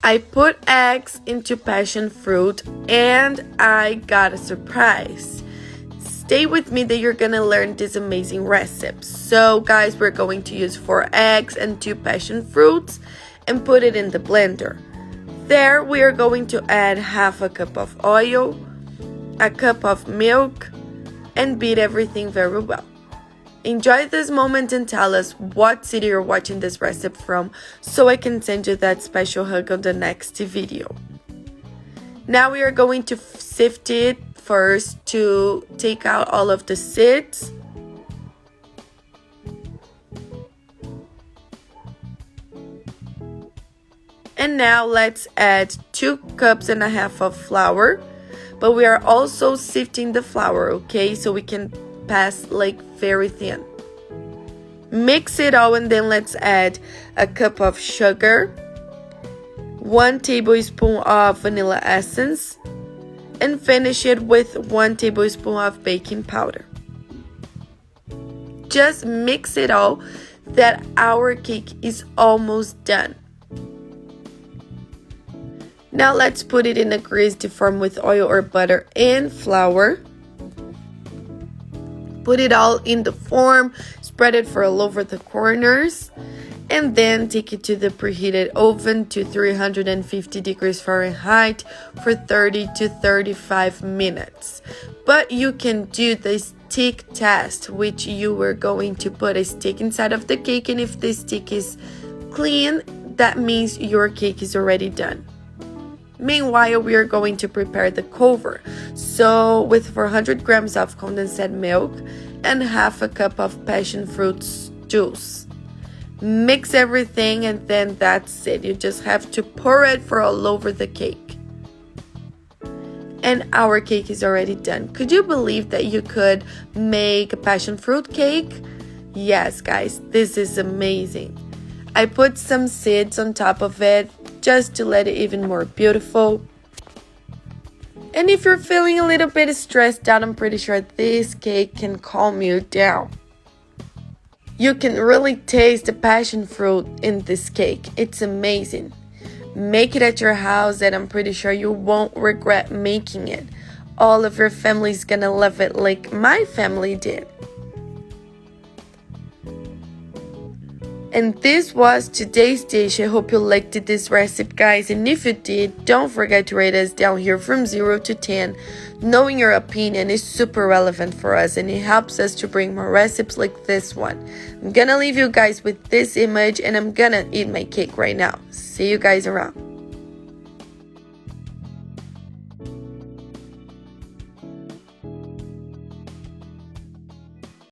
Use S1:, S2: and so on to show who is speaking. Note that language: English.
S1: I put eggs into passion fruit and I got a surprise. Stay with me that you're gonna learn this amazing recipe. So guys, we're going to use 4 eggs and 2 passion fruits and put it in the blender. There we are going to add half a cup of oil, a cup of milk, and beat everything very well. Enjoy this moment and tell us what city you're watching this recipe from so I can send you that special hug on the next video. Now we are going to sift it first to take out all of the seeds. And now let's add 2.5 cups of flour. But we are also sifting the flour, okay? So we can pass like very thin. Mix it all and then let's add a cup of sugar, 1 tablespoon of vanilla essence, and finish it with 1 tablespoon of baking powder. Just mix it all that our cake is almost done. Now let's put it in a greased form with oil or butter and flour. Put it all in the form, spread it for all over the corners, and then take it to the preheated oven to 350 degrees Fahrenheit for 30 to 35 minutes. But you can do the stick test, which you were going to put a stick inside of the cake, and if the stick is clean, that means your cake is already done. Meanwhile, we are going to prepare the cover. So with 400 grams of condensed milk and half a cup of passion fruit juice. Mix everything and then that's it. You just have to pour it for all over the cake. And our cake is already done. Could you believe that you could make a passion fruit cake? Yes, guys, this is amazing. I put some seeds on top of it just to let it even more beautiful. And if you're feeling a little bit stressed out, I'm pretty sure this cake can calm you down. You can really taste the passion fruit in this cake. It's amazing. Make it at your house and I'm pretty sure you won't regret making it. All of your family is gonna love it like my family did. And this was today's dish. I hope you liked this recipe, guys. And if you did, don't forget to rate us down here from 0 to 10. Knowing your opinion is super relevant for us and it helps us to bring more recipes like this one. I'm gonna leave you guys with this image and I'm gonna eat my cake right now. See you guys around.